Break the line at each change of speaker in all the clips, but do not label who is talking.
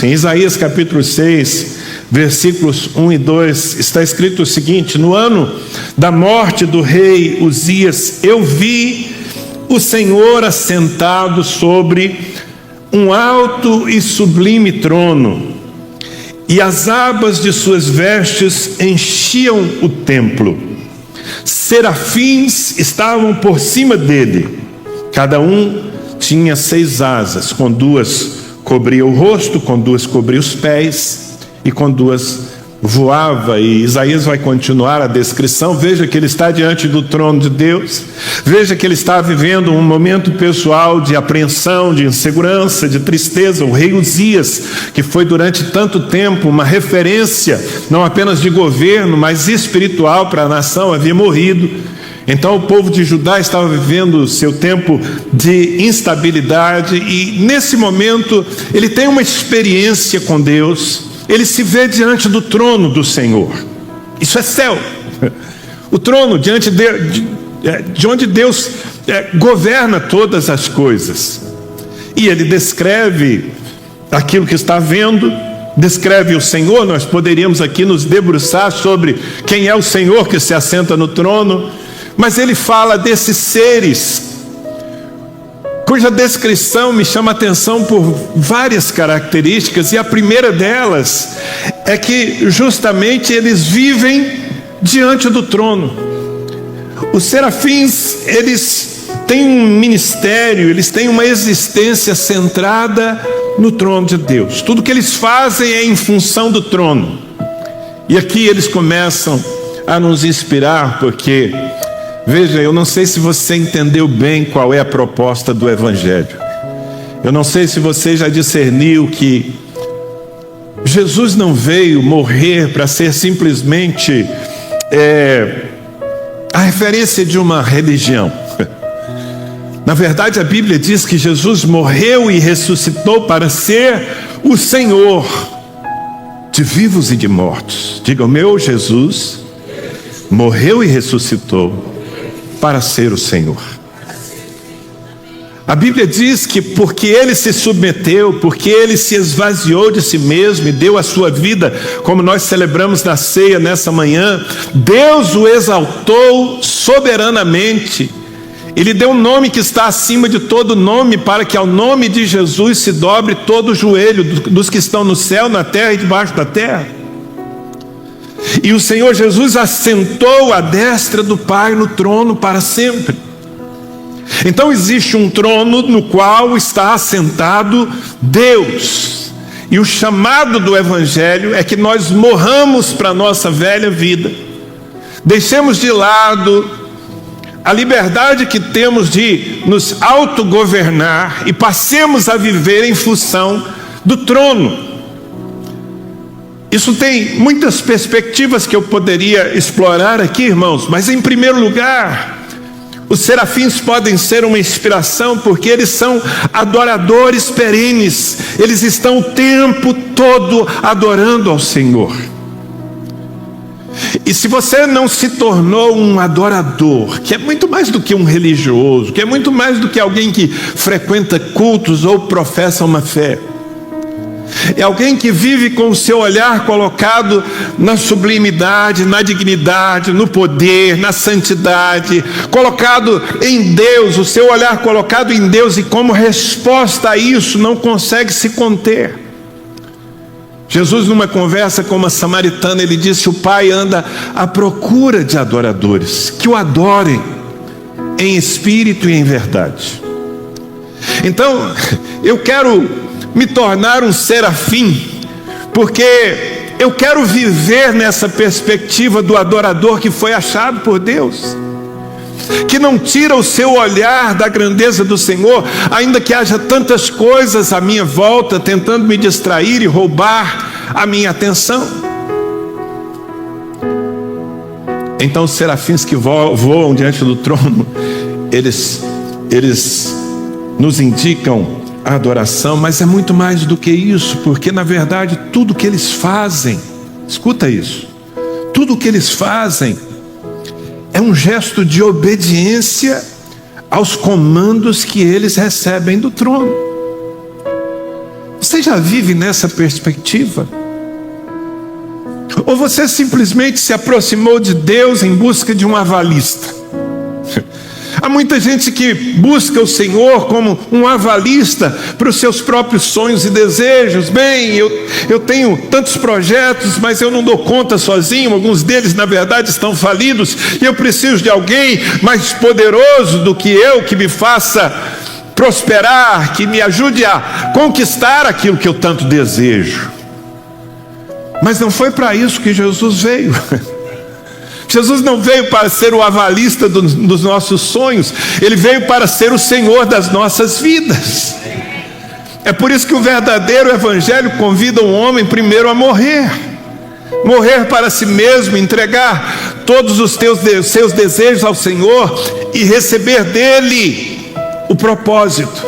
Em Isaías capítulo 6, versículos 1 e 2, está escrito o seguinte: no ano da morte do rei Uzias, eu vi o Senhor assentado sobre um alto e sublime trono, e as abas de suas vestes enchiam o templo. Serafins estavam por cima dele, cada um tinha 6 asas, com 2 cobria o rosto, com 2 cobria os pés, e com 2 voava. E Isaías vai continuar a descrição. Veja que ele está diante do trono de Deus, veja que ele está vivendo um momento pessoal de apreensão, de insegurança, de tristeza. O rei Uzias, que foi durante tanto tempo uma referência, não apenas de governo, mas espiritual para a nação, havia morrido. Então o povo de Judá estava vivendo o seu tempo de instabilidade, e nesse momento ele tem uma experiência com Deus. Ele se vê diante do trono do Senhor. Isso é céu. O trono diante de onde Deus governa todas as coisas. E ele descreve aquilo que está vendo, descreve o Senhor. Nós poderíamos aqui nos debruçar sobre quem é o Senhor que se assenta no trono, mas ele fala desses seres cuja descrição me chama a atenção por várias características, e a primeira delas é que justamente eles vivem diante do trono. Os serafins, eles têm um ministério, eles têm uma existência centrada no trono de Deus. Tudo que eles fazem é em função do trono. E aqui eles começam a nos inspirar, porque veja, eu não sei se você entendeu bem qual é a proposta do Evangelho. Eu não sei se você já discerniu que Jesus não veio morrer para ser simplesmente a referência de uma religião. Na verdade, a Bíblia diz que Jesus morreu e ressuscitou para ser o Senhor de vivos e de mortos. Diga, o meu Jesus morreu e ressuscitou para ser o Senhor. A Bíblia diz que porque ele se submeteu, porque ele se esvaziou de si mesmo e deu a sua vida, como nós celebramos na ceia nessa manhã, Deus o exaltou soberanamente. Ele deu um nome que está acima de todo nome, para que ao nome de Jesus se dobre todo o joelho dos que estão no céu, na terra e debaixo da terra. E o Senhor Jesus assentou à destra do Pai no trono para sempre. Então existe um trono no qual está assentado Deus. E o chamado do Evangelho é que nós morramos para a nossa velha vida, deixemos de lado a liberdade que temos de nos autogovernar e passemos a viver em função do trono. Isso tem muitas perspectivas que eu poderia explorar aqui, irmãos, mas em primeiro lugar, os serafins podem ser uma inspiração, porque eles são adoradores perenes, eles estão o tempo todo adorando ao Senhor. E se você não se tornou um adorador, que é muito mais do que um religioso, que é muito mais do que alguém que frequenta cultos ou professa uma fé, é alguém que vive com o seu olhar colocado na sublimidade, na dignidade, no poder, na santidade, colocado em Deus, o seu olhar colocado em Deus, e como resposta a isso não consegue se conter. Jesus, numa conversa com uma samaritana, ele disse: o Pai anda à procura de adoradores que o adorem em espírito e em verdade. Então, eu quero me tornar um serafim, porque eu quero viver nessa perspectiva do adorador que foi achado por Deus, que não tira o seu olhar da grandeza do Senhor, ainda que haja tantas coisas à minha volta tentando me distrair e roubar a minha atenção. Então os serafins que voam diante do trono, eles nos indicam a adoração, mas é muito mais do que isso, porque na verdade tudo que eles fazem, escuta isso, tudo que eles fazem é um gesto de obediência aos comandos que eles recebem do trono. Você já vive nessa perspectiva? Ou você simplesmente se aproximou de Deus em busca de um avalista? Há muita gente que busca o Senhor como um avalista para os seus próprios sonhos e desejos. Bem, eu tenho tantos projetos, mas eu não dou conta sozinho. Alguns deles, na verdade, estão falidos. E eu preciso de alguém mais poderoso do que eu, que me faça prosperar, que me ajude a conquistar aquilo que eu tanto desejo. Mas não foi para isso que Jesus veio. Jesus não veio para ser o avalista dos nossos sonhos. Ele veio para ser o Senhor das nossas vidas. É por isso que o verdadeiro evangelho convida o homem primeiro a morrer. Morrer para si mesmo, entregar todos os seus desejos ao Senhor e receber dele o propósito.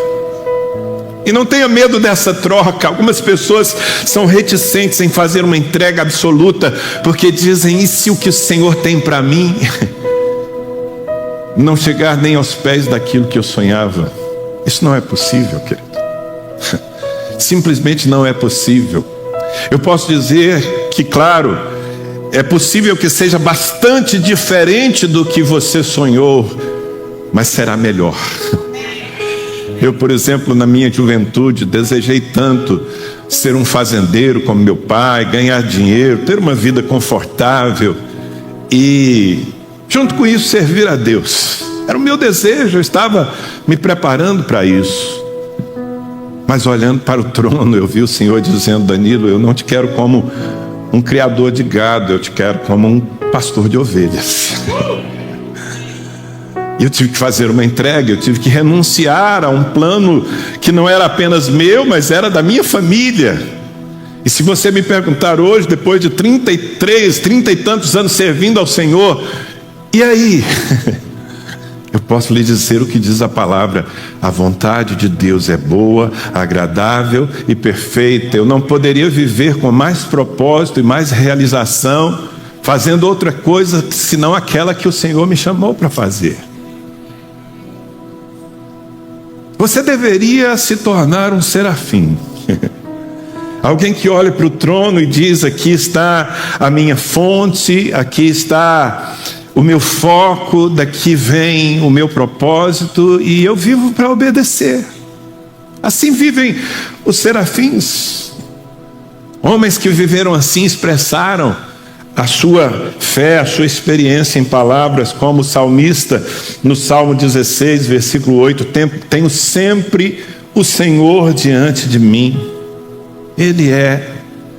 E não tenha medo dessa troca. Algumas pessoas são reticentes em fazer uma entrega absoluta, porque dizem: e se o que o Senhor tem para mim não chegar nem aos pés daquilo que eu sonhava? Isso não é possível, querido. Simplesmente não é possível. Eu posso dizer que, claro, é possível que seja bastante diferente do que você sonhou, mas será melhor. Eu, por exemplo, na minha juventude, desejei tanto ser um fazendeiro como meu pai, ganhar dinheiro, ter uma vida confortável e, junto com isso, servir a Deus. Era o meu desejo, eu estava me preparando para isso. Mas olhando para o trono, eu vi o Senhor dizendo: Danilo, eu não te quero como um criador de gado, eu te quero como um pastor de ovelhas. E eu tive que fazer uma entrega, eu tive que renunciar a um plano que não era apenas meu, mas era da minha família. E se você me perguntar hoje, depois de 30 e tantos anos servindo ao Senhor, e aí? Eu posso lhe dizer o que diz a palavra: a vontade de Deus é boa, agradável e perfeita. Eu não poderia viver com mais propósito e mais realização, fazendo outra coisa senão aquela que o Senhor me chamou para fazer. Você deveria se tornar um serafim. Alguém que olha para o trono e diz: aqui está a minha fonte, aqui está o meu foco, daqui vem o meu propósito e eu vivo para obedecer. Assim vivem os serafins. Homens que viveram assim expressaram a sua fé, a sua experiência em palavras, como o salmista no Salmo 16, versículo 8: tenho sempre o Senhor diante de mim, Ele é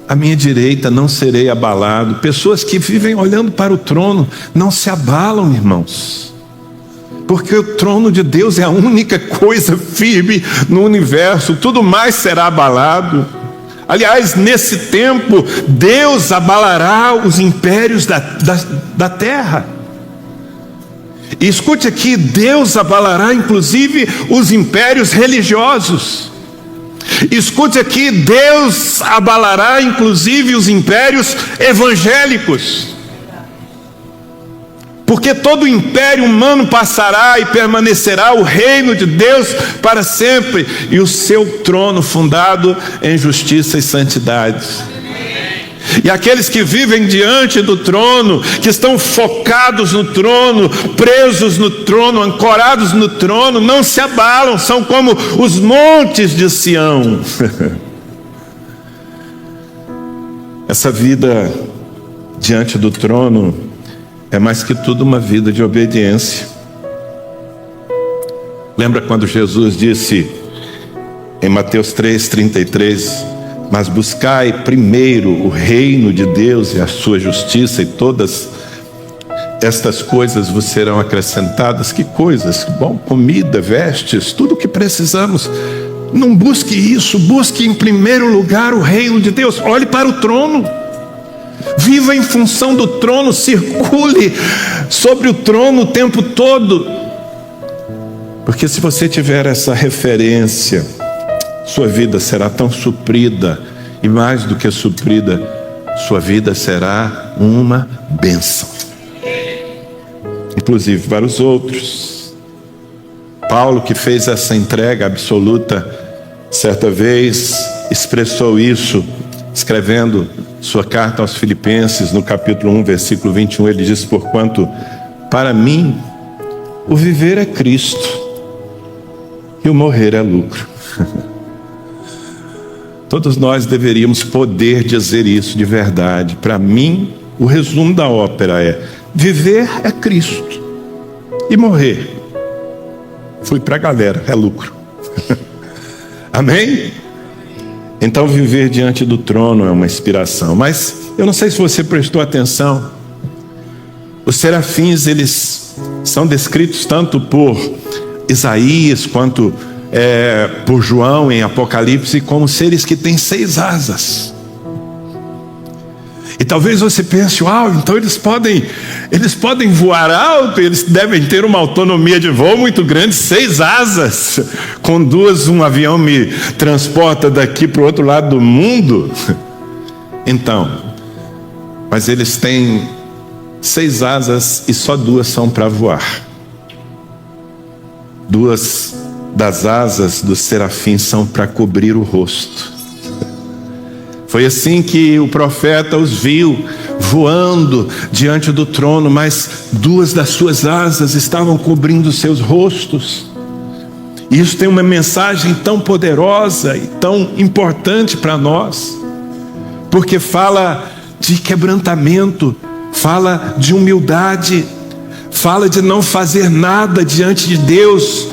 à minha direita, não serei abalado. Pessoas que vivem olhando para o trono não se abalam, irmãos, porque o trono de Deus é a única coisa firme no universo, tudo mais será abalado. Aliás, nesse tempo, Deus abalará os impérios da terra. E escute aqui: Deus abalará inclusive os impérios religiosos. Escute aqui: Deus abalará inclusive os impérios evangélicos. Porque todo o império humano passará e permanecerá o reino de Deus para sempre, e o seu trono fundado em justiça e santidade. E aqueles que vivem diante do trono, que estão focados no trono, presos no trono, ancorados no trono, não se abalam, são como os montes de Sião. Essa vida diante do trono é mais que tudo uma vida de obediência. Lembra quando Jesus disse em Mateus 3,33: mas buscai primeiro o reino de Deus e a sua justiça, e todas estas coisas vos serão acrescentadas. Que coisas? Bom, comida, vestes, tudo o que precisamos. Não busque isso, busque em primeiro lugar o reino de Deus. Olhe para o trono, viva em função do trono, circule sobre o trono o tempo todo. Porque se você tiver essa referência, sua vida será tão suprida, e mais do que suprida, sua vida será uma bênção, inclusive para os outros. Paulo, que fez essa entrega absoluta, certa vez, expressou isso escrevendo sua carta aos Filipenses, no capítulo 1, versículo 21, ele diz: porquanto para mim o viver é Cristo e o morrer é lucro. Todos nós deveríamos poder dizer isso de verdade. Para mim, o resumo da ópera é: viver é Cristo e morrer, fui para a galera, é lucro. Amém? Então viver diante do trono é uma inspiração. Mas eu não sei se você prestou atenção, os serafins, eles são descritos tanto por Isaías quanto por João em Apocalipse como seres que têm 6 asas. E talvez você pense: uau, então eles podem voar alto, eles devem ter uma autonomia de voo muito grande, 6 asas, com 2 um avião me transporta daqui para o outro lado do mundo. Então, mas eles têm 6 asas e só 2 são para voar. 2 das asas dos serafins são para cobrir o rosto. Foi assim que o profeta os viu voando diante do trono, mas 2 das suas asas estavam cobrindo seus rostos. E isso tem uma mensagem tão poderosa e tão importante para nós, porque fala de quebrantamento, fala de humildade, fala de não fazer nada diante de Deus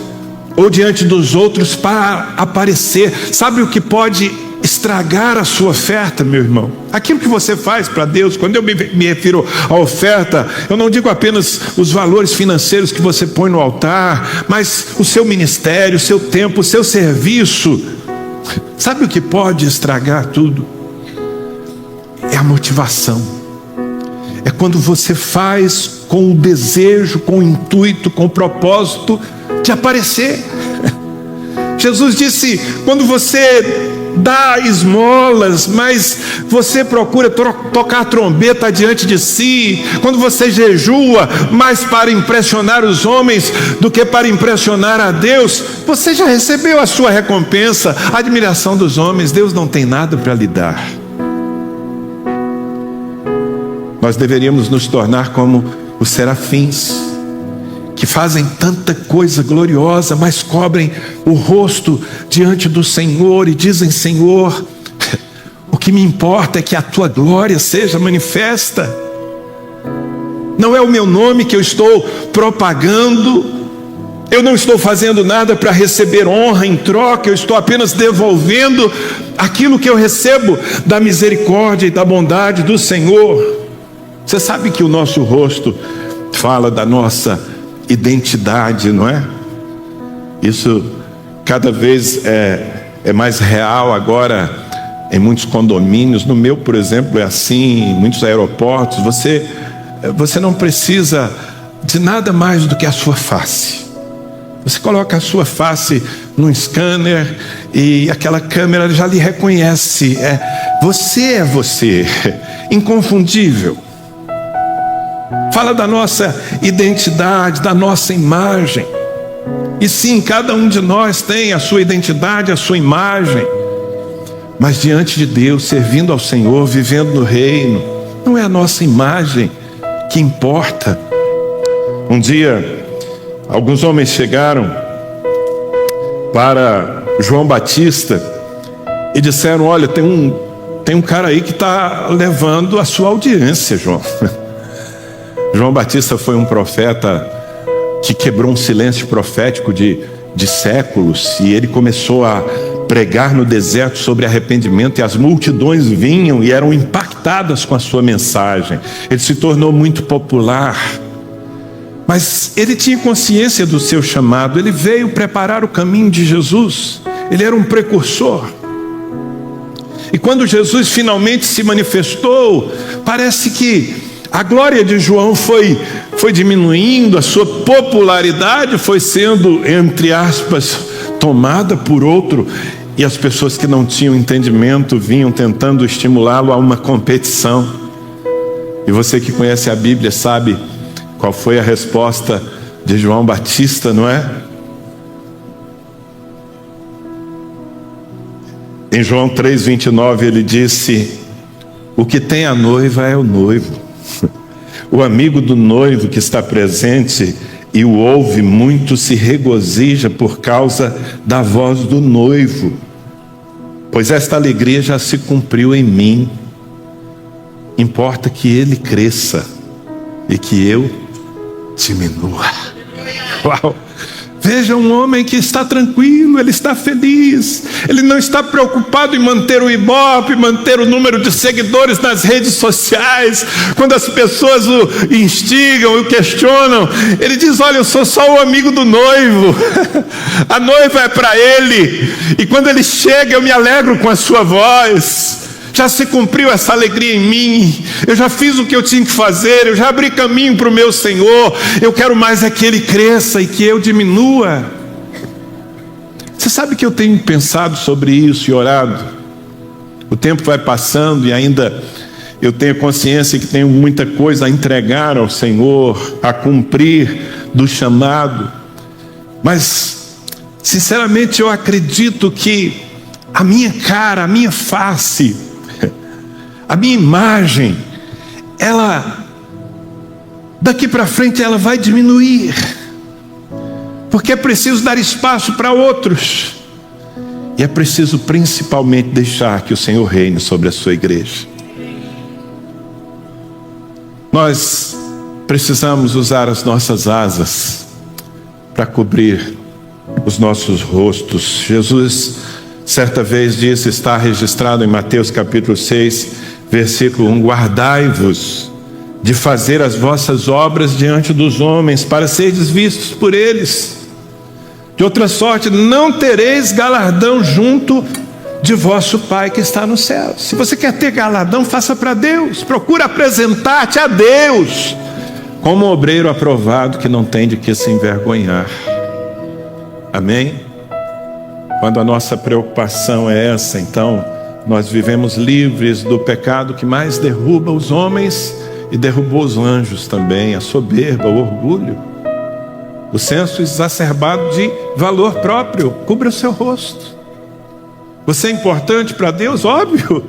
ou diante dos outros para aparecer. Sabe o que pode estragar a sua oferta, meu irmão? Aquilo que você faz para Deus. Quando eu me refiro à oferta, eu não digo apenas os valores financeiros que você põe no altar, mas o seu ministério, o seu tempo, o seu serviço. Sabe o que pode estragar tudo? É a motivação. É quando você faz com o desejo, com o intuito, com o propósito de aparecer. Jesus disse: quando você dá esmolas, mas você procura tocar trombeta diante de si, quando você jejua mais para impressionar os homens do que para impressionar a Deus, você já recebeu a sua recompensa, a admiração dos homens. Deus não tem nada para lhe dar. Nós deveríamos nos tornar como os serafins, que fazem tanta coisa gloriosa, mas cobrem o rosto diante do Senhor e dizem: Senhor, o que me importa é que a tua glória seja manifesta. Não é o meu nome que eu estou propagando, eu não estou fazendo nada para receber honra em troca, eu estou apenas devolvendo aquilo que eu recebo da misericórdia e da bondade do Senhor. Você sabe que o nosso rosto fala da nossa identidade, não é? Isso cada vez é mais real agora em muitos condomínios. No meu, por exemplo, é assim, em muitos aeroportos. Você não precisa de nada mais do que a sua face. Você coloca a sua face num scanner e aquela câmera já lhe reconhece. Você é você, inconfundível. Fala da nossa identidade, da nossa imagem. E sim, cada um de nós tem a sua identidade, a sua imagem. Mas diante de Deus, servindo ao Senhor, vivendo no reino, não é a nossa imagem que importa. Um dia, alguns homens chegaram para João Batista e disseram: olha, tem um cara aí que está levando a sua audiência, João. João Batista foi um profeta que quebrou um silêncio profético de séculos, e ele começou a pregar no deserto sobre arrependimento, e as multidões vinham e eram impactadas com a sua mensagem. Ele se tornou muito popular, mas ele tinha consciência do seu chamado. Ele veio preparar o caminho de Jesus, ele era um precursor. E quando Jesus finalmente se manifestou, parece que a glória de João foi diminuindo, a sua popularidade foi sendo, entre aspas, tomada por outro, e as pessoas que não tinham entendimento vinham tentando estimulá-lo a uma competição. E você que conhece a Bíblia sabe qual foi a resposta de João Batista, não é? Em João 3,29 ele disse: o que tem a noiva é o noivo. O amigo do noivo que está presente e o ouve muito se regozija por causa da voz do noivo, pois esta alegria já se cumpriu em mim. Importa que ele cresça e que eu diminua. Uau! Veja um homem que está tranquilo, ele está feliz, ele não está preocupado em manter o ibope, manter o número de seguidores nas redes sociais. Quando as pessoas o instigam, o questionam, ele diz: olha, eu sou só o amigo do noivo, a noiva é para ele, e quando ele chega eu me alegro com a sua voz. Já se cumpriu essa alegria em mim, eu já fiz o que eu tinha que fazer, eu já abri caminho para o meu Senhor, eu quero mais é que Ele cresça e que eu diminua. Você sabe que eu tenho pensado sobre isso e orado? O tempo vai passando e ainda eu tenho consciência que tenho muita coisa a entregar ao Senhor, a cumprir do chamado, mas sinceramente eu acredito que a minha cara, a minha face, a minha imagem, ela, daqui para frente, ela vai diminuir, porque é preciso dar espaço para outros, e é preciso principalmente deixar que o Senhor reine sobre a sua igreja. Nós precisamos usar as nossas asas para cobrir os nossos rostos. Jesus certa vez disse, está registrado em Mateus capítulo 6, versículo 1, guardai-vos de fazer as vossas obras diante dos homens, para seres vistos por eles. De outra sorte, não tereis galardão junto de vosso Pai que está no céu. Se você quer ter galardão, faça para Deus. Procura apresentar-te a Deus como um obreiro aprovado que não tem de que se envergonhar. Amém? Quando a nossa preocupação é essa, então nós vivemos livres do pecado que mais derruba os homens e derrubou os anjos também, a soberba, o orgulho, o senso exacerbado de valor próprio. Cubra o seu rosto. Você é importante para Deus? Óbvio.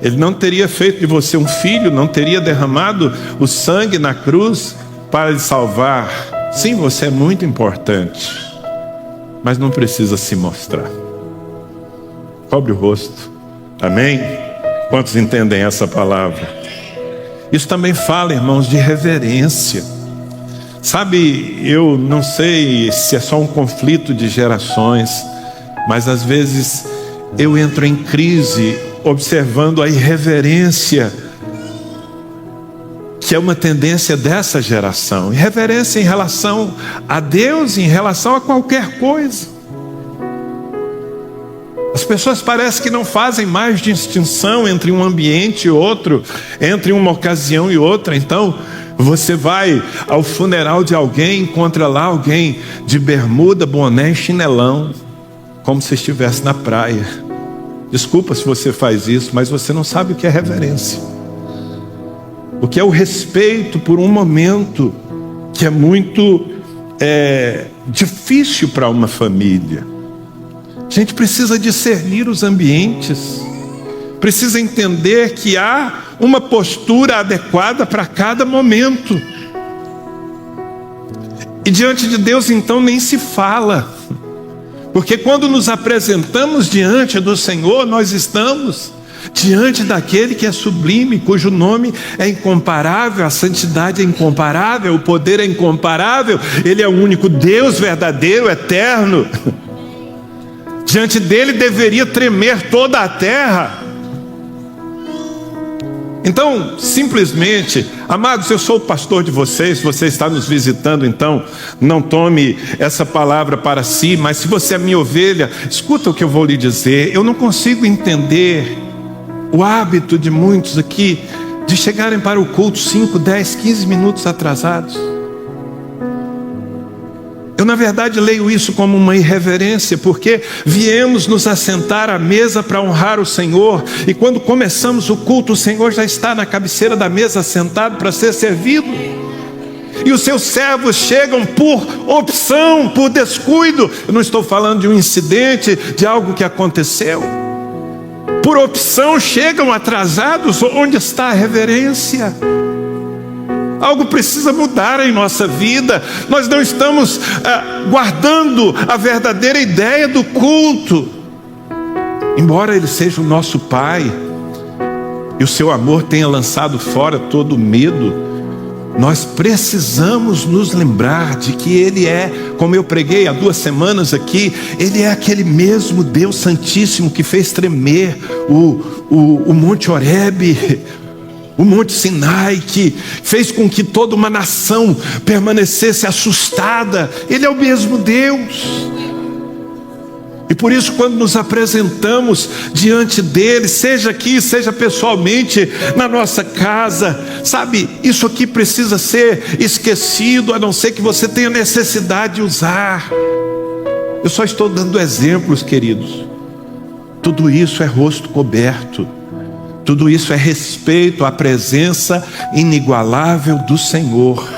Ele não teria feito de você um filho, não teria derramado o sangue na cruz para lhe salvar. Sim, você é muito importante, mas não precisa se mostrar. Cobre o rosto. Amém? Quantos entendem essa palavra? Isso também fala, irmãos, de reverência. Sabe, eu não sei se é só um conflito de gerações, mas às vezes eu entro em crise observando a irreverência, que é uma tendência dessa geração. Irreverência em relação a Deus, em relação a qualquer coisa. As pessoas parecem que não fazem mais distinção entre um ambiente e outro, entre uma ocasião e outra. Então, você vai ao funeral de alguém, encontra lá alguém de bermuda, boné e chinelão, como se estivesse na praia. Desculpa se você faz isso, mas você não sabe o que é reverência. O que é o respeito por um momento que é muito difícil para uma família. A gente precisa discernir os ambientes, precisa entender que há uma postura adequada para cada momento. E diante de Deus, então, nem se fala, porque quando nos apresentamos diante do Senhor, nós estamos diante daquele que é sublime, cujo nome é incomparável, a santidade é incomparável, o poder é incomparável, Ele é o único Deus verdadeiro, eterno. Diante dele deveria tremer toda a terra. Então, simplesmente, amados, eu sou o pastor de vocês, você está nos visitando, então não tome essa palavra para si, mas se você é minha ovelha, escuta o que eu vou lhe dizer. Eu não consigo entender o hábito de muitos aqui de chegarem para o culto 5, 10, 15 minutos atrasados. Eu, na verdade, leio isso como uma irreverência, porque viemos nos assentar à mesa para honrar o Senhor, e quando começamos o culto, o Senhor já está na cabeceira da mesa, sentado para ser servido, e os seus servos chegam por opção, por descuido. Eu não estou falando de um incidente, de algo que aconteceu. por opção, chegam atrasados. Onde está a reverência? Algo precisa mudar em nossa vida. Nós não estamos guardando a verdadeira ideia do culto. Embora Ele seja o nosso Pai e o seu amor tenha lançado fora todo medo, nós precisamos nos lembrar de que Ele é, como eu preguei há 2 semanas aqui, Ele é aquele mesmo Deus Santíssimo que fez tremer o Monte Horebe, o Monte Sinai, que fez com que toda uma nação permanecesse assustada. Ele é o mesmo Deus. E por isso, quando nos apresentamos diante dele, seja aqui, seja pessoalmente, na nossa casa, sabe, isso aqui precisa ser esquecido, a não ser que você tenha necessidade de usar. Eu só estou dando exemplos, queridos. Tudo isso é rosto coberto. Tudo isso é respeito à presença inigualável do Senhor.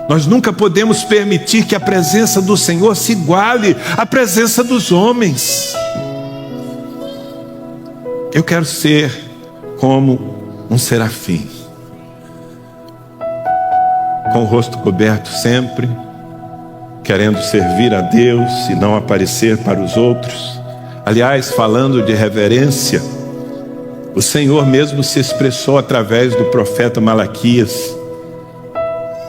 Nós nunca podemos permitir que a presença do Senhor se iguale à presença dos homens. Eu quero ser como um serafim, com o rosto coberto sempre, querendo servir a Deus e não aparecer para os outros. Aliás, falando de reverência, o Senhor mesmo se expressou através do profeta Malaquias.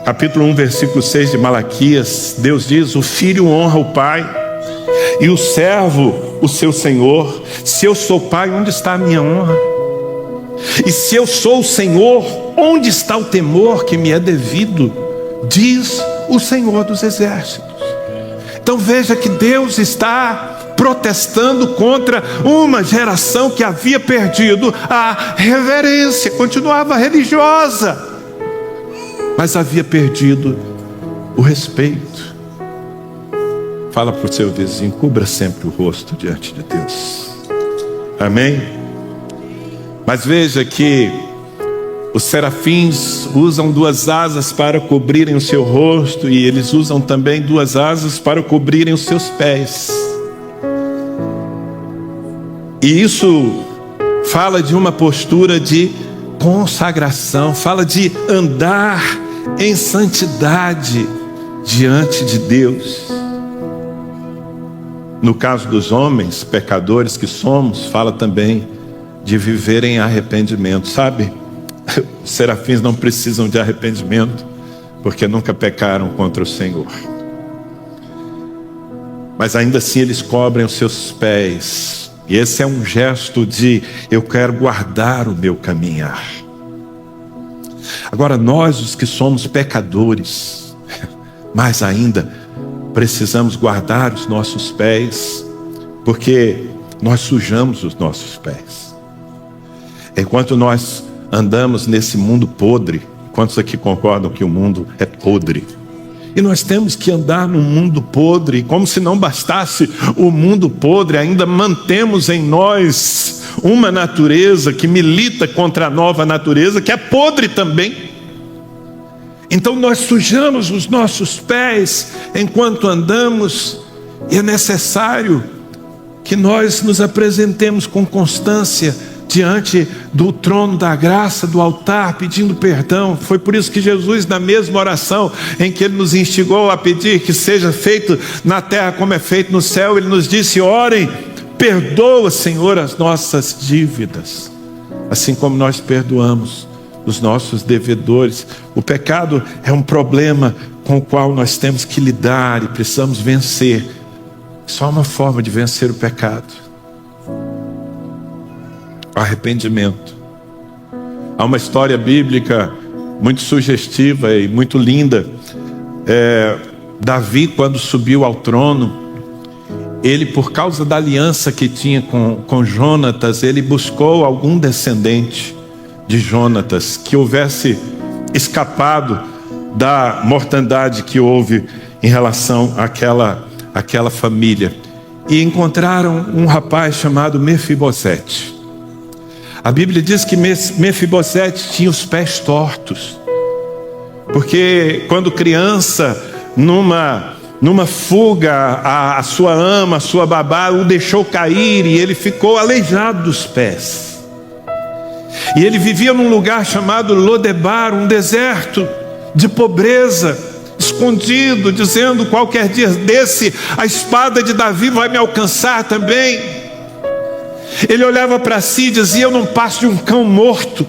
Capítulo 1, versículo 6 de Malaquias, Deus diz: o filho honra o pai e o servo o seu senhor. Se eu sou pai, onde está a minha honra? E se eu sou o Senhor, onde está o temor que me é devido? Diz o Senhor dos exércitos. Então veja que Deus está protestando contra uma geração que havia perdido a reverência, continuava religiosa, mas havia perdido o respeito. Fala para o seu vizinho: cubra sempre o rosto diante de Deus. Amém? Mas veja que os serafins usam 2 asas para cobrirem o seu rosto, e eles usam também 2 asas para cobrirem os seus pés. E isso fala de uma postura de consagração, fala de andar em santidade diante de Deus. No caso dos homens, pecadores que somos, fala também de viver em arrependimento. Sabe, os serafins não precisam de arrependimento, porque nunca pecaram contra o Senhor. Mas ainda assim eles cobrem os seus pés. E esse é um gesto de: eu quero guardar o meu caminhar. Agora, nós, os que somos pecadores, mais ainda, precisamos guardar os nossos pés, porque nós sujamos os nossos pés. Enquanto nós andamos nesse mundo podre, quantos aqui concordam que o mundo é podre? E nós temos que andar num mundo podre, como se não bastasse o mundo podre, ainda mantemos em nós uma natureza que milita contra a nova natureza, que é podre também. Então nós sujamos os nossos pés enquanto andamos, e é necessário que nós nos apresentemos com constância diante do trono da graça, do altar, pedindo perdão. Foi por isso que Jesus, na mesma oração em que Ele nos instigou a pedir que seja feito na terra como é feito no céu, Ele nos disse: orem, perdoa, Senhor, as nossas dívidas, assim como nós perdoamos os nossos devedores. O pecado é um problema com o qual nós temos que lidar e precisamos vencer. Só uma forma de vencer o pecado: arrependimento. Há uma história bíblica muito sugestiva e muito linda. Davi, quando subiu ao trono, ele, por causa da aliança que tinha com Jonatas, ele buscou algum descendente de Jonatas que houvesse escapado da mortandade que houve em relação àquela família. E encontraram um rapaz chamado Mefibosete. A Bíblia diz que Mefibosete tinha os pés tortos, porque quando criança, numa Numa fuga, a sua ama, a sua babá, o deixou cair e ele ficou aleijado dos pés. E ele vivia num lugar chamado Lodebar, um deserto de pobreza, escondido, dizendo: qualquer dia desse, a espada de Davi vai me alcançar também. Ele olhava para si e dizia: eu não passo de um cão morto.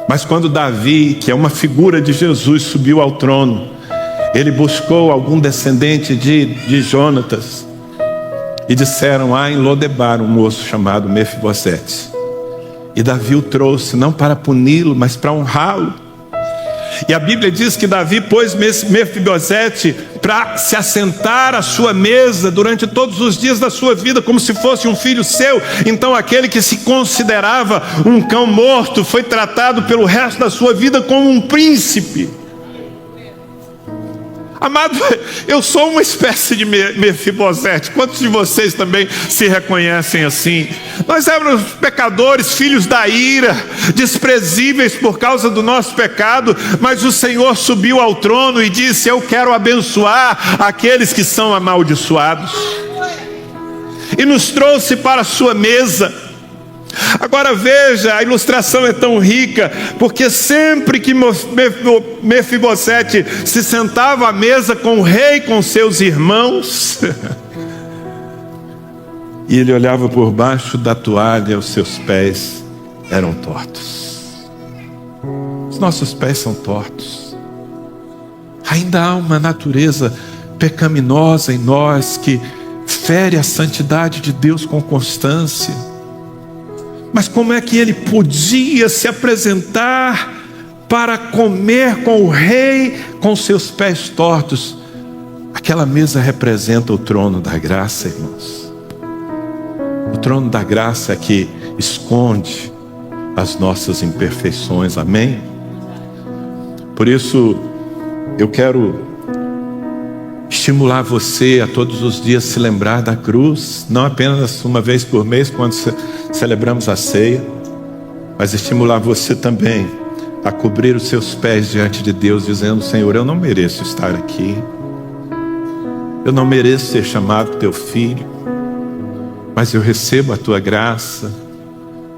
Mas quando Davi, que é uma figura de Jesus, subiu ao trono, ele buscou algum descendente de Jonatas, e disseram: há em Lodebar um moço chamado Mefibosete. E Davi o trouxe, não para puni-lo, mas para honrá-lo. E a Bíblia diz que Davi pôs Mefibosete para se assentar à sua mesa durante todos os dias da sua vida, como se fosse um filho seu. Então aquele que se considerava um cão morto foi tratado pelo resto da sua vida como um príncipe. Amado, eu sou uma espécie de Mefibosete. Quantos de vocês também se reconhecem assim? Nós éramos pecadores, filhos da ira, desprezíveis por causa do nosso pecado, mas o Senhor subiu ao trono e disse: eu quero abençoar aqueles que são amaldiçoados, e nos trouxe para a sua mesa. Agora veja, a ilustração é tão rica, porque sempre que Mefibosete se sentava à mesa com o rei, com seus irmãos, e ele olhava por baixo da toalha, os seus pés eram tortos. Os nossos pés são tortos. Ainda há uma natureza pecaminosa em nós que fere a santidade de Deus com constância. Mas como é que ele podia se apresentar para comer com o rei com seus pés tortos? Aquela mesa representa o trono da graça, irmãos. O trono da graça é que esconde as nossas imperfeições, amém? Por isso, eu quero estimular você a todos os dias se lembrar da cruz, não apenas uma vez por mês, quando celebramos a ceia, mas estimular você também a cobrir os seus pés diante de Deus, dizendo: Senhor, eu não mereço estar aqui, eu não mereço ser chamado teu filho, mas eu recebo a tua graça,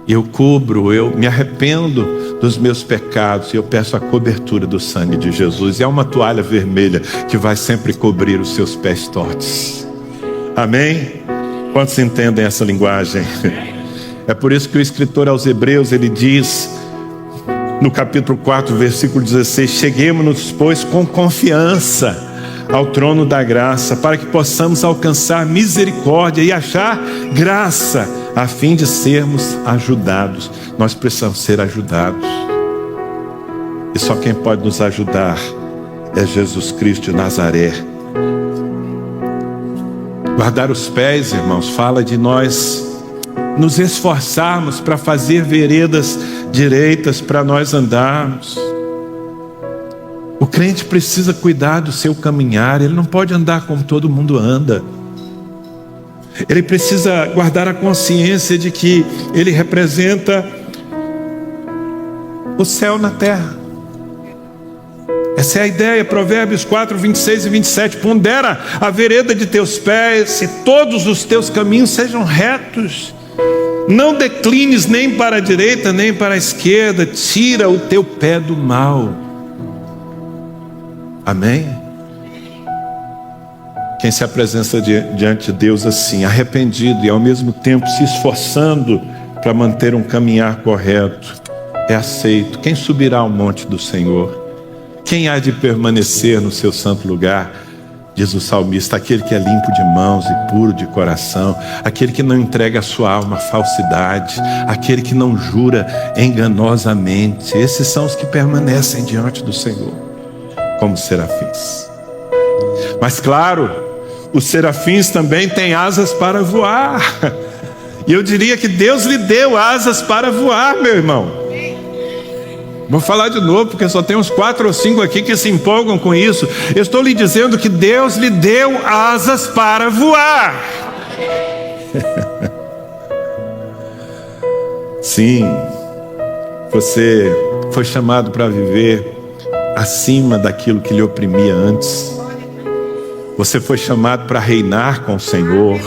e eu cubro, eu me arrependo dos meus pecados, e eu peço a cobertura do sangue de Jesus. E há uma toalha vermelha que vai sempre cobrir os seus pés tortos. Amém? Quantos entendem essa linguagem? É por isso que o escritor aos Hebreus, ele diz no capítulo 4, versículo 16: cheguemo-nos, pois, com confiança ao trono da graça, para que possamos alcançar misericórdia e achar graça, a fim de sermos ajudados. Nós precisamos ser ajudados, e só quem pode nos ajudar é Jesus Cristo de Nazaré. Guardar os pés, irmãos, fala de nós nos esforçarmos para fazer veredas direitas para nós andarmos. O crente precisa cuidar do seu caminhar, ele não pode andar como todo mundo anda. Ele precisa guardar a consciência de que ele representa o céu na terra. Essa é a ideia. Provérbios 4, 26 e 27. Pondera a vereda de teus pés, e todos os teus caminhos sejam retos. Não declines nem para a direita nem para a esquerda. Tira o teu pé do mal. Amém? Quem se apresenta diante de Deus assim, arrependido e ao mesmo tempo se esforçando para manter um caminhar correto, é aceito. Quem subirá ao monte do Senhor? Quem há de permanecer no seu santo lugar? Diz o salmista: aquele que é limpo de mãos e puro de coração, aquele que não entrega a sua alma à falsidade, aquele que não jura enganosamente. Esses são os que permanecem diante do Senhor, como serafins. Mas claro, os serafins também têm asas para voar. E eu diria que Deus lhe deu asas para voar, meu irmão. Vou falar de novo, porque só tem uns 4 ou 5 aqui que se empolgam com isso. Eu estou lhe dizendo que Deus lhe deu asas para voar. Sim, você foi chamado para viver acima daquilo que lhe oprimia antes. Você foi chamado para reinar com o Senhor.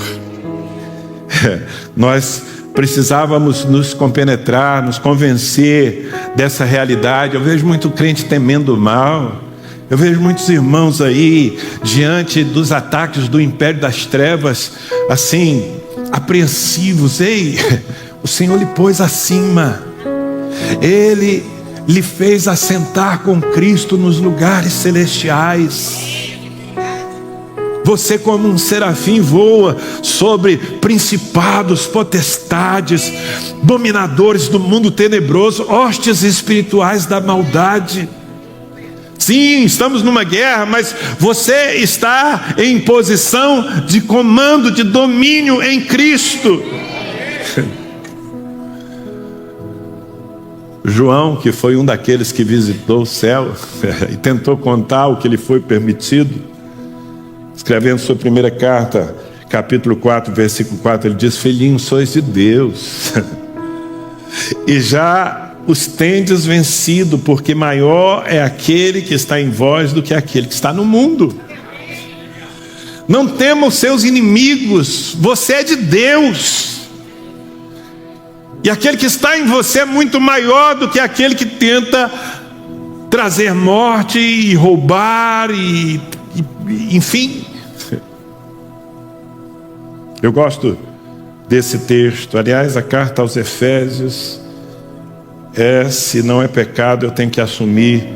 Nós precisávamos nos compenetrar, nos convencer dessa realidade. Eu vejo muito crente temendo o mal. Eu vejo muitos irmãos aí, diante dos ataques do império das trevas, assim, apreensivos. Ei, o Senhor lhe pôs acima. Ele lhe fez assentar com Cristo nos lugares celestiais. Você, como um serafim, voa sobre principados, potestades, dominadores do mundo tenebroso, hostes espirituais da maldade. Sim, estamos numa guerra, mas você está em posição de comando, de domínio em Cristo. João, que foi um daqueles que visitou o céu e tentou contar o que lhe foi permitido, escrevendo sua primeira carta, capítulo 4, versículo 4, ele diz: filhinhos, sois de Deus, e já os tendes vencido, porque maior é aquele que está em vós do que aquele que está no mundo. Não tema os seus inimigos, você é de Deus, e aquele que está em você é muito maior do que aquele que tenta trazer morte e roubar e enfim. Eu gosto desse texto. Aliás, a carta aos Efésios se não é pecado, eu tenho que assumir,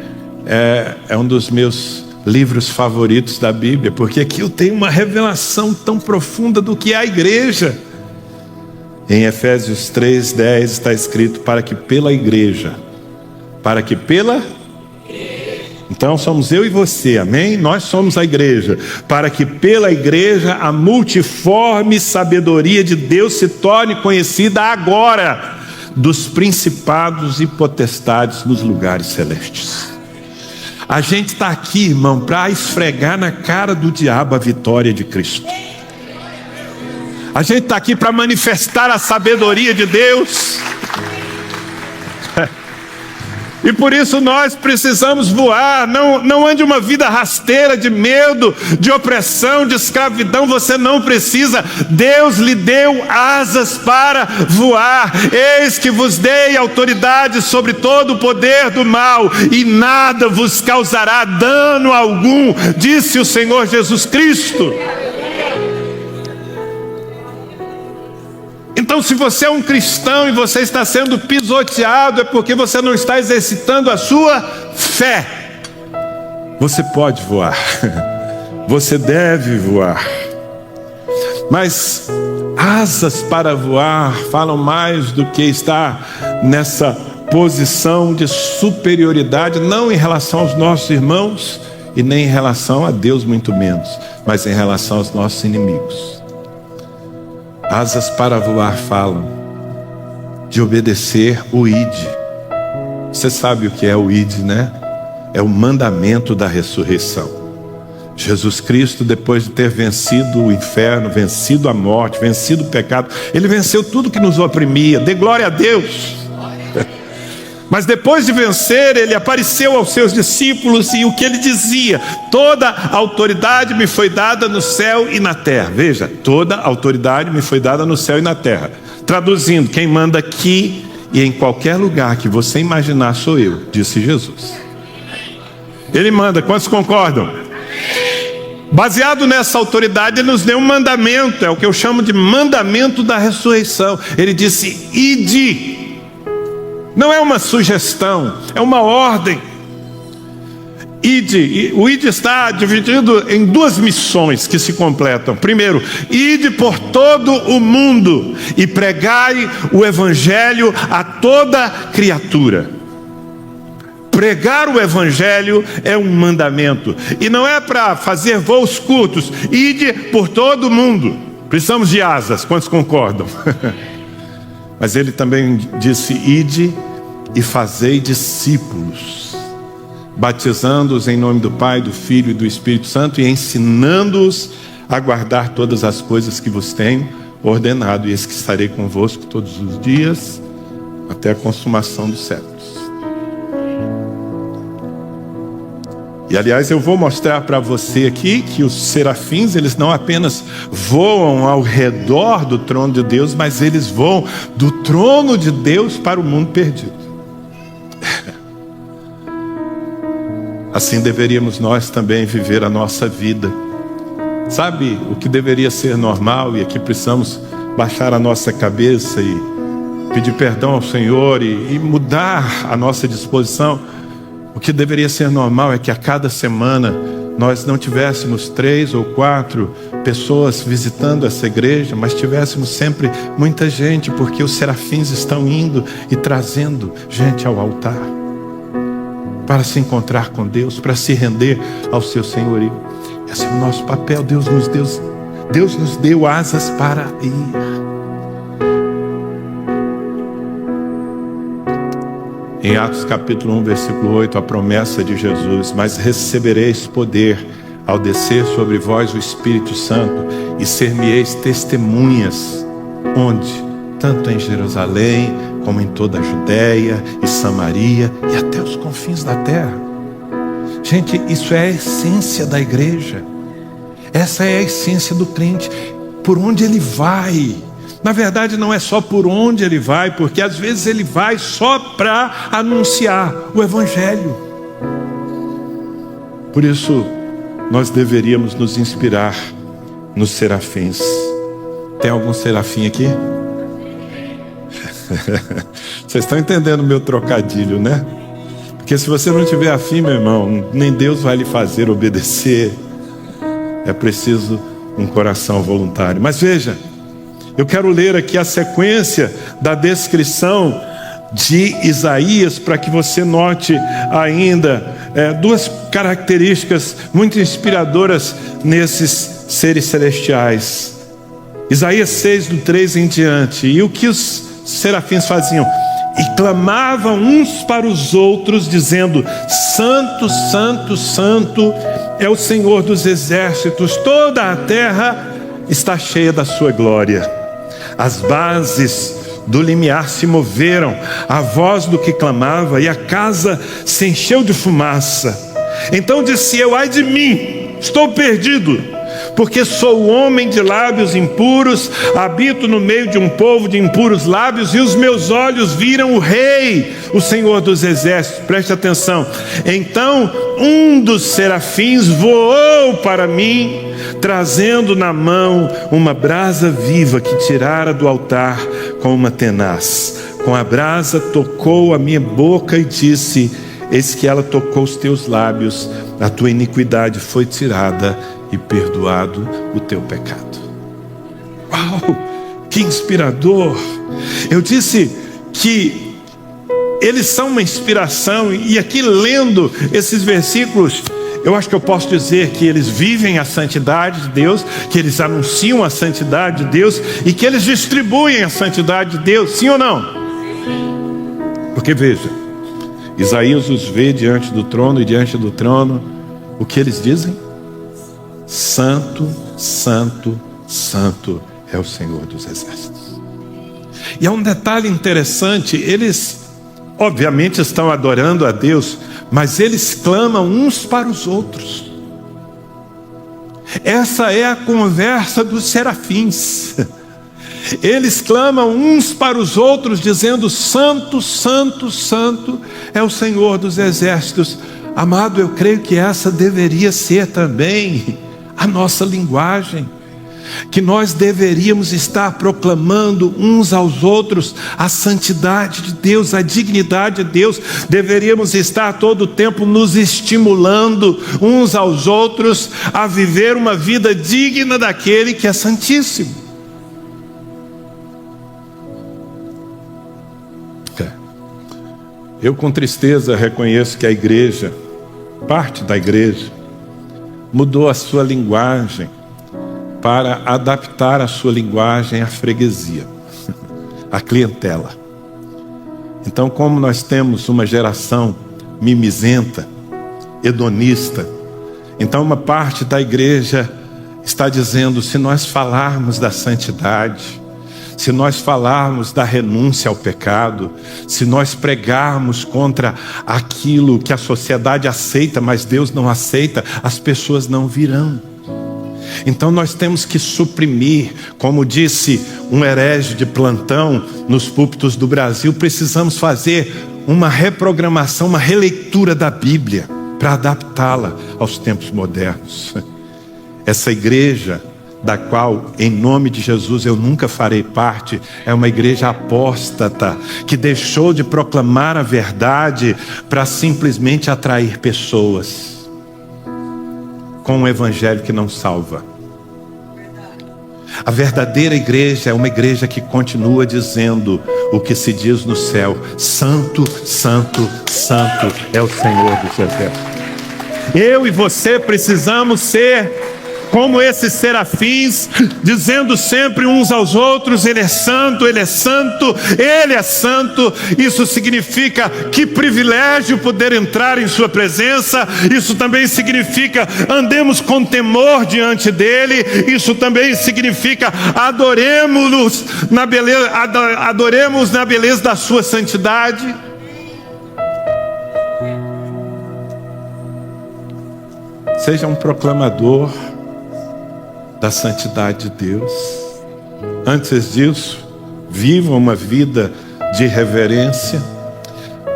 é um dos meus livros favoritos da Bíblia, porque aqui eu tenho uma revelação tão profunda do que é a igreja. Em Efésios 3:10 está escrito: para que pela igreja, então somos eu e você, amém? Nós somos a igreja. Para que pela igreja a multiforme sabedoria de Deus se torne conhecida agora dos principados e potestades nos lugares celestes. A gente está aqui, irmão, para esfregar na cara do diabo a vitória de Cristo. A gente está aqui para manifestar a sabedoria de Deus. E por isso nós precisamos voar. Não ande uma vida rasteira de medo, de opressão, de escravidão. Você não precisa. Deus lhe deu asas para voar. Eis que vos dei autoridade sobre todo o poder do mal, e nada vos causará dano algum, disse o Senhor Jesus Cristo. Então, se você é um cristão e você está sendo pisoteado, é porque você não está exercitando a sua fé. Você pode voar, você deve voar, mas asas para voar falam mais do que estar nessa posição de superioridade, não em relação aos nossos irmãos e nem em relação a Deus, muito menos, mas em relação aos nossos inimigos. Asas para voar falam de obedecer o ID. Você sabe o que é o ID, né? É o mandamento da ressurreição. Jesus Cristo, depois de ter vencido o inferno, vencido a morte, vencido o pecado, Ele venceu tudo que nos oprimia. Dê glória a Deus. Mas depois de vencer, Ele apareceu aos seus discípulos, e o que Ele dizia: toda autoridade me foi dada no céu e na terra. Veja, toda autoridade me foi dada no céu e na terra. Traduzindo, quem manda aqui e em qualquer lugar que você imaginar sou eu, disse Jesus. Ele manda, quantos concordam? Baseado nessa autoridade, Ele nos deu um mandamento, é o que eu chamo de mandamento da ressurreição. Ele disse: ide. Não é uma sugestão, é uma ordem. Ide. O ide está dividido em duas missões que se completam. Primeiro, ide por todo o mundo e pregai o evangelho a toda criatura. Pregar o evangelho é um mandamento, e não é para fazer voos curtos. Ide por todo o mundo. Precisamos de asas, quantos concordam? Mas Ele também disse: ide e fazei discípulos, batizando-os em nome do Pai, do Filho e do Espírito Santo, e ensinando-os a guardar todas as coisas que vos tenho ordenado, e eis que estarei convosco todos os dias, até a consumação dos séculos. E aliás, eu vou mostrar para você aqui que os serafins, eles não apenas voam ao redor do trono de Deus, mas eles voam do trono de Deus para o mundo perdido. Assim deveríamos nós também viver a nossa vida. Sabe o que deveria ser normal, e aqui precisamos baixar a nossa cabeça e pedir perdão ao Senhor e mudar a nossa disposição. O que deveria ser normal é que a cada semana nós não tivéssemos 3 ou 4 pessoas visitando essa igreja, mas tivéssemos sempre muita gente, porque os serafins estão indo e trazendo gente ao altar para se encontrar com Deus, para se render ao seu senhorio. Esse é o nosso papel. Deus nos deu asas para ir. Em Atos capítulo 1, versículo 8, a promessa de Jesus: mas recebereis poder ao descer sobre vós o Espírito Santo, e ser-me-eis testemunhas. Onde? Tanto em Jerusalém, como em toda a Judéia e Samaria, e até os confins da terra. Gente, isso é a essência da igreja. Essa é a essência do crente. Por onde ele vai? Na verdade, não é só por onde ele vai, porque às vezes ele vai só para anunciar o Evangelho. Por isso, nós deveríamos nos inspirar nos serafins. Tem algum serafim aqui? Vocês estão entendendo o meu trocadilho, né? Porque se você não tiver afim, meu irmão, nem Deus vai lhe fazer obedecer. É preciso um coração voluntário. Mas veja, eu quero ler aqui a sequência da descrição de Isaías, para que você note ainda duas características muito inspiradoras nesses seres celestiais. Isaías 6, do 3 em diante. E o que os serafins faziam? E clamavam uns para os outros, dizendo: Santo, Santo, Santo é o Senhor dos exércitos, toda a terra está cheia da sua glória. As bases do limiar se moveram, a voz do que clamava, e a casa se encheu de fumaça. Então disse eu: ai de mim, estou perdido, porque sou homem de lábios impuros, habito no meio de um povo de impuros lábios, e os meus olhos viram o Rei, o Senhor dos exércitos. Preste atenção. Então um dos serafins voou para mim, trazendo na mão uma brasa viva que tirara do altar com uma tenaz. Com a brasa tocou a minha boca e disse: eis que ela tocou os teus lábios, a tua iniquidade foi tirada e perdoado o teu pecado. Uau, que inspirador! Eu disse que eles são uma inspiração, e aqui lendo esses versículos, eu acho que eu posso dizer que eles vivem a santidade de Deus, que eles anunciam a santidade de Deus e que eles distribuem a santidade de Deus, sim ou não? Porque veja, Isaías os vê diante do trono, e diante do trono, o que eles dizem? Santo, Santo, Santo é o Senhor dos exércitos. E há um detalhe interessante: eles obviamente estão adorando a Deus, mas eles clamam uns para os outros. Essa é a conversa dos serafins. Eles clamam uns para os outros, dizendo: Santo, Santo, Santo é o Senhor dos exércitos. Amado, eu creio que essa deveria ser também a nossa linguagem, que nós deveríamos estar proclamando uns aos outros a santidade de Deus, a dignidade de Deus. Deveríamos estar todo o tempo nos estimulando uns aos outros a viver uma vida digna daquele que é santíssimo. Eu com tristeza reconheço que a igreja, parte da igreja, mudou a sua linguagem para adaptar a sua linguagem à freguesia, à clientela. Então, como nós temos uma geração mimizenta, hedonista, então uma parte da igreja está dizendo: se nós falarmos da santidade, se nós falarmos da renúncia ao pecado, se nós pregarmos contra aquilo que a sociedade aceita, mas Deus não aceita, as pessoas não virão. Então nós temos que suprimir, como disse um herege de plantão nos púlpitos do Brasil, precisamos fazer uma reprogramação, uma releitura da Bíblia para adaptá-la aos tempos modernos. Essa igreja, da qual, em nome de Jesus, eu nunca farei parte, é uma igreja apóstata, que deixou de proclamar a verdade para simplesmente atrair pessoas com um evangelho que não salva. A verdadeira igreja é uma igreja que continua dizendo o que se diz no céu: Santo, Santo, Santo é o Senhor dos exércitos. Eu e você precisamos ser como esses serafins, dizendo sempre uns aos outros: Ele é santo, Ele é santo, Ele é santo. Isso significa que privilégio poder entrar em sua presença. Isso também significa andemos com temor diante dEle. Isso também significa adoremos na beleza da sua santidade. Seja um proclamador da santidade de Deus. Antes disso, viva uma vida de reverência.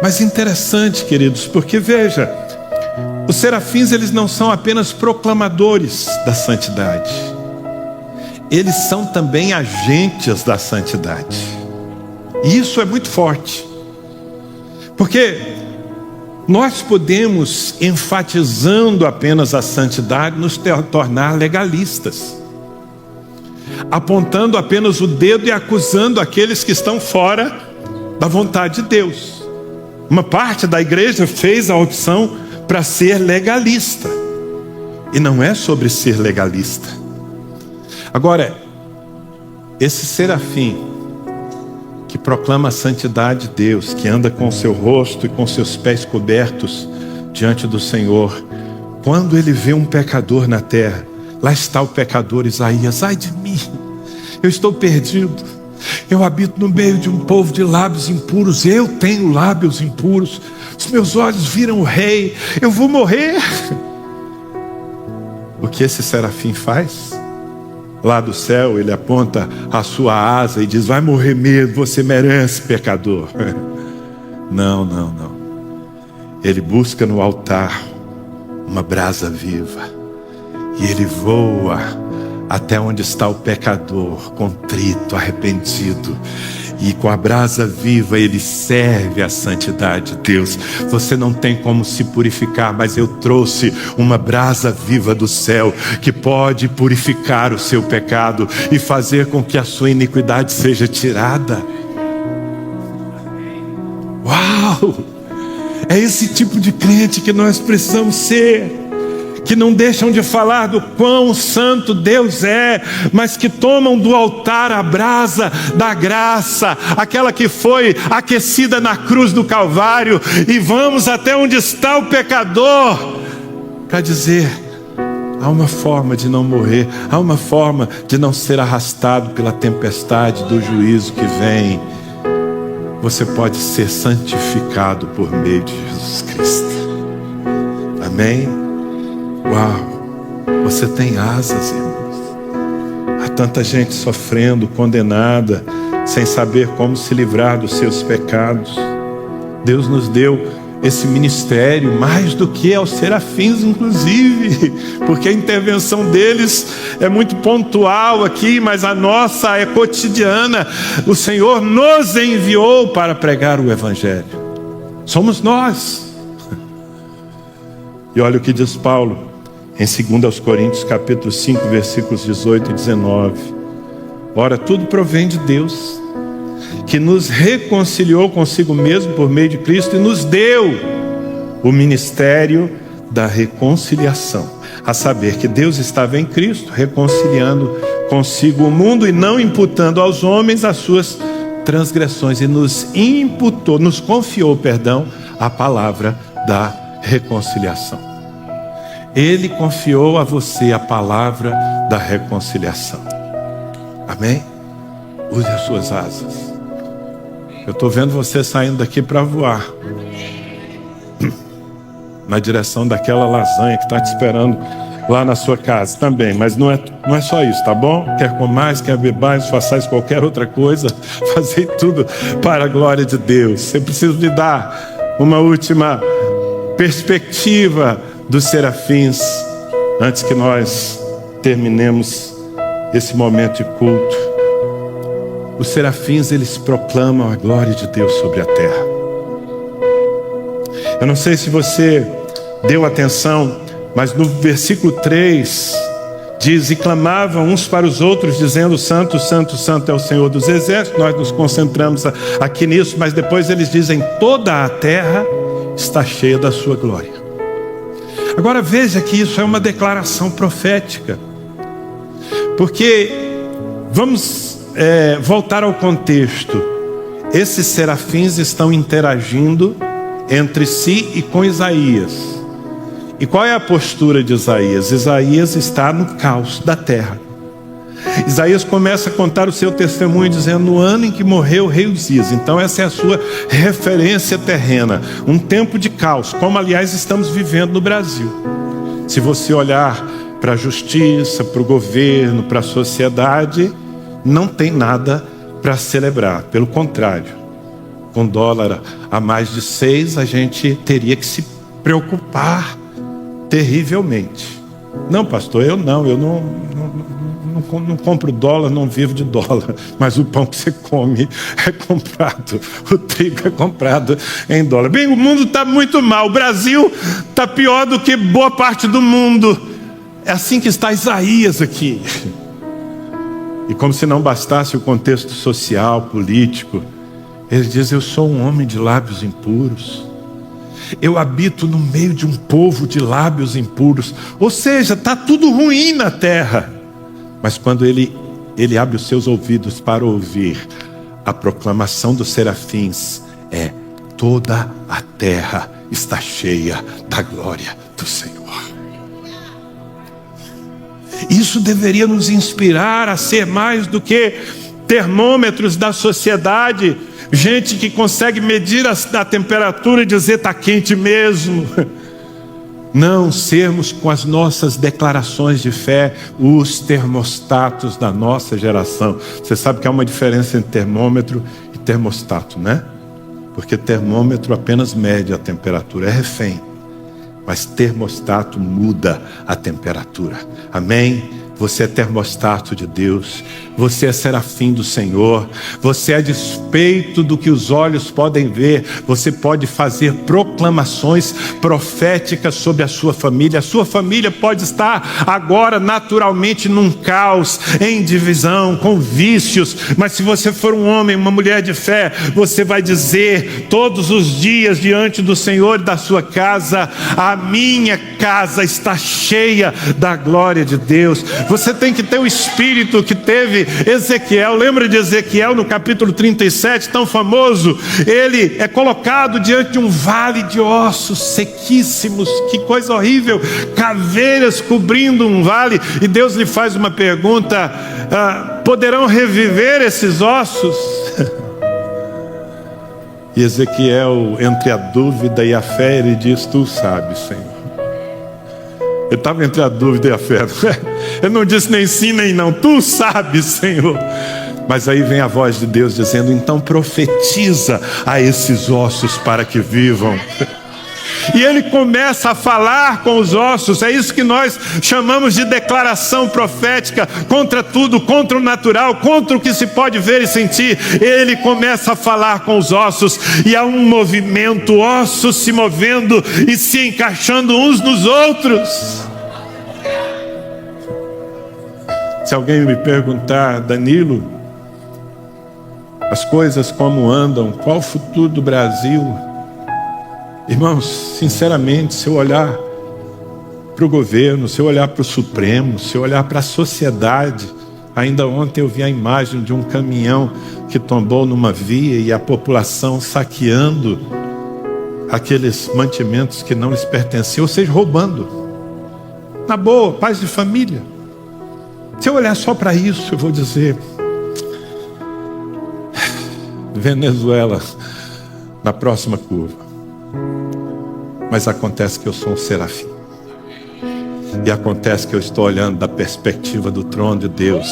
Mas interessante, queridos, porque veja, os serafins, eles não são apenas proclamadores da santidade, eles são também agentes da santidade. E isso é muito forte, porque nós podemos, enfatizando apenas a santidade, nos tornar legalistas, apontando apenas o dedo e acusando aqueles que estão fora da vontade de Deus. Uma parte da igreja fez a opção para ser legalista, e não é sobre ser legalista. Agora, esse serafim que proclama a santidade de Deus, que anda com o seu rosto e com seus pés cobertos diante do Senhor, quando ele vê um pecador na terra, lá está o pecador Isaías: ai de mim, eu estou perdido, eu habito no meio de um povo de lábios impuros, eu tenho lábios impuros, os meus olhos viram o rei, eu vou morrer. O que esse serafim faz? Lá do céu ele aponta a sua asa e diz: vai morrer mesmo, você merece, pecador. Não, não, não. Ele busca no altar uma brasa viva, e ele voa até onde está o pecador, contrito, arrependido, e com a brasa viva ele serve a santidade de Deus. Você não tem como se purificar, mas eu trouxe uma brasa viva do céu que pode purificar o seu pecado e fazer com que a sua iniquidade seja tirada. Uau! É esse tipo de crente que nós precisamos ser, que não deixam de falar do quão santo Deus é, mas que tomam do altar a brasa da graça, aquela que foi aquecida na cruz do Calvário, e vamos até onde está o pecador, para dizer: há uma forma de não morrer, há uma forma de não ser arrastado pela tempestade do juízo que vem. Você pode ser santificado por meio de Jesus Cristo. Amém? Uau, você tem asas, irmãos. Há tanta gente sofrendo, condenada, sem saber como se livrar dos seus pecados. Deus nos deu esse ministério mais do que aos serafins, inclusive, porque a intervenção deles é muito pontual aqui, mas a nossa é cotidiana. O Senhor nos enviou para pregar o Evangelho. Somos nós. E olha o que diz Paulo em 2 Coríntios capítulo 5, versículos 18 e 19. Ora, tudo provém de Deus, que nos reconciliou consigo mesmo por meio de Cristo e nos deu o ministério da reconciliação, a saber que Deus estava em Cristo, reconciliando consigo o mundo e não imputando aos homens as suas transgressões, e nos confiou, a palavra da reconciliação. Ele confiou a você a palavra da reconciliação. Amém? use as suas asas. Eu estou vendo você saindo daqui para voar na direção daquela lasanha que está te esperando lá na sua casa também. Mas não é só isso, tá bom? Quer comais, quer bebais, façais qualquer outra coisa, fazei tudo para a glória de Deus. Eu preciso lhe dar uma última perspectiva dos serafins antes que nós terminemos esse momento de culto. Os serafins, eles proclamam a glória de Deus sobre a terra. Eu não sei se você deu atenção, mas no versículo 3 diz: e clamavam uns para os outros, dizendo: santo, santo, santo é o Senhor dos exércitos. Nós nos concentramos aqui nisso, mas depois eles dizem: toda a terra está cheia da sua glória. Agora veja que isso é uma declaração profética, porque vamos voltar ao contexto. Esses serafins estão interagindo entre si e com Isaías. E qual é a postura de Isaías? Isaías está no caos da terra. Isaías começa a contar o seu testemunho dizendo: no ano em que morreu o rei Uzias. Então essa é a sua referência terrena, um tempo de caos, como aliás estamos vivendo no Brasil. Se você olhar para a justiça, para o governo, para a sociedade, não tem nada para celebrar. Pelo contrário, com dólar a mais de 6, a gente teria que se preocupar terrivelmente. Não, pastor, eu não compro dólar, não vivo de dólar, mas o pão que você come é comprado, o trigo é comprado em dólar. Bem, o mundo está muito mal, o Brasil está pior do que boa parte do mundo. É assim que está Isaías aqui. E como se não bastasse o contexto social, político, ele diz: eu sou um homem de lábios impuros, eu habito no meio de um povo de lábios impuros. Ou seja, está tudo ruim na terra. Mas quando ele abre os seus ouvidos para ouvir a proclamação dos serafins, toda a terra está cheia da glória do Senhor. Isso deveria nos inspirar a ser mais do que termômetros da sociedade, gente que consegue medir a temperatura e dizer: está quente mesmo. Não, sermos com as nossas declarações de fé os termostatos da nossa geração. Você sabe que há uma diferença entre termômetro e termostato, né? Porque termômetro apenas mede a temperatura, é refém. Mas termostato muda a temperatura. Amém? Você é termostato de Deus, você é serafim do Senhor, você, a despeito do que os olhos podem ver, você pode fazer proclamações proféticas sobre a sua família pode estar agora naturalmente num caos, em divisão, com vícios, mas se você for um homem, uma mulher de fé, você vai dizer todos os dias diante do Senhor e da sua casa: a minha casa está cheia da glória de Deus. Você tem que ter o espírito que teve Ezequiel. Lembra de Ezequiel no capítulo 37, tão famoso? Ele é colocado diante de um vale de ossos sequíssimos. Que coisa horrível, caveiras cobrindo um vale. E Deus lhe faz uma pergunta: poderão reviver esses ossos? E Ezequiel, entre a dúvida e a fé, ele diz: tu sabes, Senhor. Ele estava entre a dúvida e a fé. Ele não disse nem sim nem não. Tu sabes, Senhor. Mas aí vem a voz de Deus dizendo: então profetiza a esses ossos para que vivam. E ele começa a falar com os ossos. É isso que nós chamamos de declaração profética. Contra tudo, contra o natural, contra o que se pode ver e sentir. Ele começa a falar com os ossos. E há um movimento, ossos se movendo e se encaixando uns nos outros. Se alguém me perguntar: Danilo, as coisas como andam, qual o futuro do Brasil? Irmãos, sinceramente, se eu olhar para o governo, se eu olhar para o Supremo, se eu olhar para a sociedade, ainda ontem eu vi a imagem de um caminhão que tombou numa via e a população saqueando aqueles mantimentos que não lhes pertenciam, ou seja, roubando. Na boa, paz de família. Se eu olhar só para isso, eu vou dizer: Venezuela na próxima curva. Mas acontece que eu sou um serafim. E acontece que eu estou olhando da perspectiva do trono de Deus.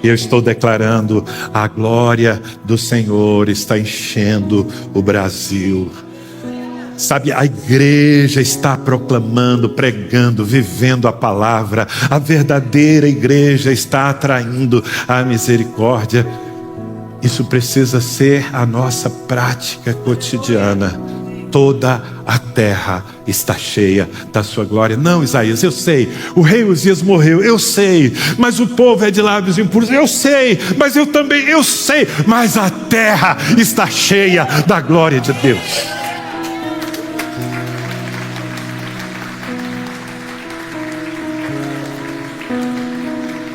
E eu estou declarando: a glória do Senhor está enchendo o Brasil. Sabe, a igreja está proclamando, pregando, vivendo a palavra. A verdadeira igreja está atraindo a misericórdia. Isso precisa ser a nossa prática cotidiana. Toda a terra está cheia da sua glória. Não, Isaías, eu sei, o rei Uzias morreu, eu sei, mas o povo é de lábios impuros, eu sei, mas eu também, eu sei, mas a terra está cheia da glória de Deus.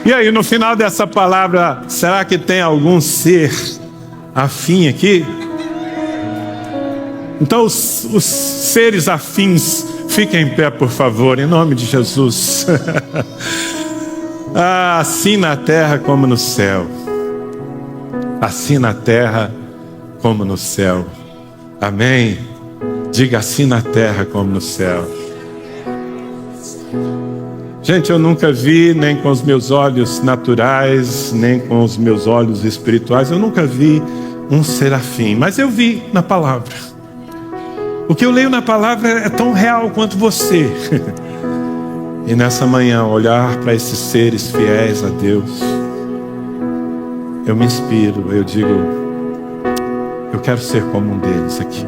E aí, no final dessa palavra, será que tem algum ser afim aqui? Então, os seres afins, fiquem em pé, por favor, em nome de Jesus. Assim na terra como no céu. Assim na terra como no céu. Amém? Diga: assim na terra como no céu. Gente, eu nunca vi, nem com os meus olhos naturais, nem com os meus olhos espirituais, eu nunca vi um serafim, mas eu vi na palavra. O que eu leio na palavra é tão real quanto você. E nessa manhã, olhar para esses seres fiéis a Deus, eu me inspiro, eu digo: eu quero ser como um deles aqui.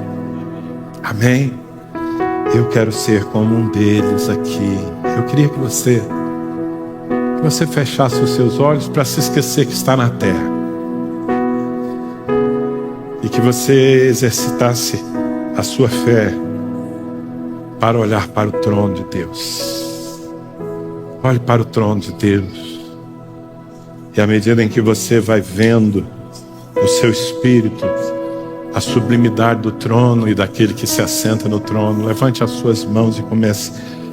Amém? Eu quero ser como um deles aqui. Eu queria que você fechasse os seus olhos para se esquecer que está na terra. E que você exercitasse a sua fé para olhar para o trono de Deus. Olhe para o trono de Deus. E à medida em que você vai vendo no seu espírito a sublimidade do trono e daquele que se assenta no trono, levante as suas mãos e comece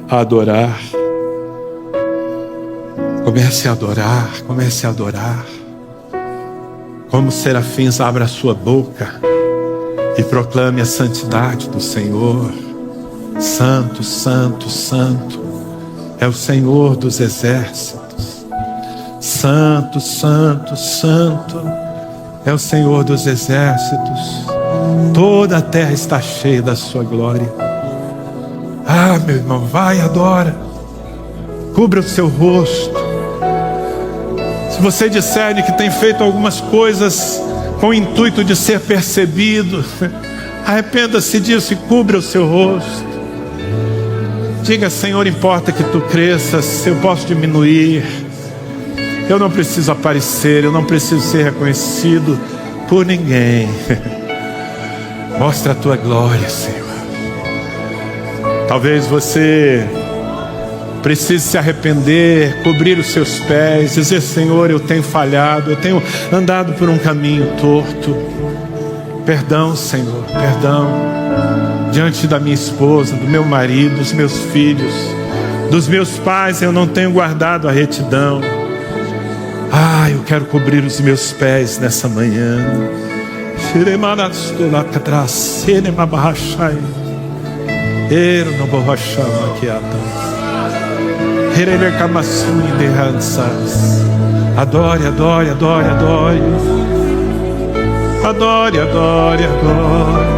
a adorar. Comece a adorar, comece a adorar. Como serafins, abra a sua boca e proclame a santidade do Senhor. Santo, santo, santo é o Senhor dos exércitos. Santo, santo, santo é o Senhor dos exércitos. Toda a terra está cheia da sua glória. Ah, meu irmão, vai, adora. Cubra o seu rosto. Se você discerne que tem feito algumas coisas com o intuito de ser percebido, arrependa-se disso e cubra o seu rosto. Diga: Senhor, importa que tu cresças, eu posso diminuir. Eu não preciso aparecer, eu não preciso ser reconhecido por ninguém. Mostra a tua glória, Senhor. Talvez você precise se arrepender, cobrir os seus pés, dizer: Senhor, eu tenho falhado, eu tenho andado por um caminho torto. Perdão, Senhor, perdão. Diante da minha esposa, do meu marido, dos meus filhos, dos meus pais, eu não tenho guardado a retidão. Ah, eu quero cobrir os meus pés nessa manhã. Adore, adore, adore, adore. Adore, adore, adore.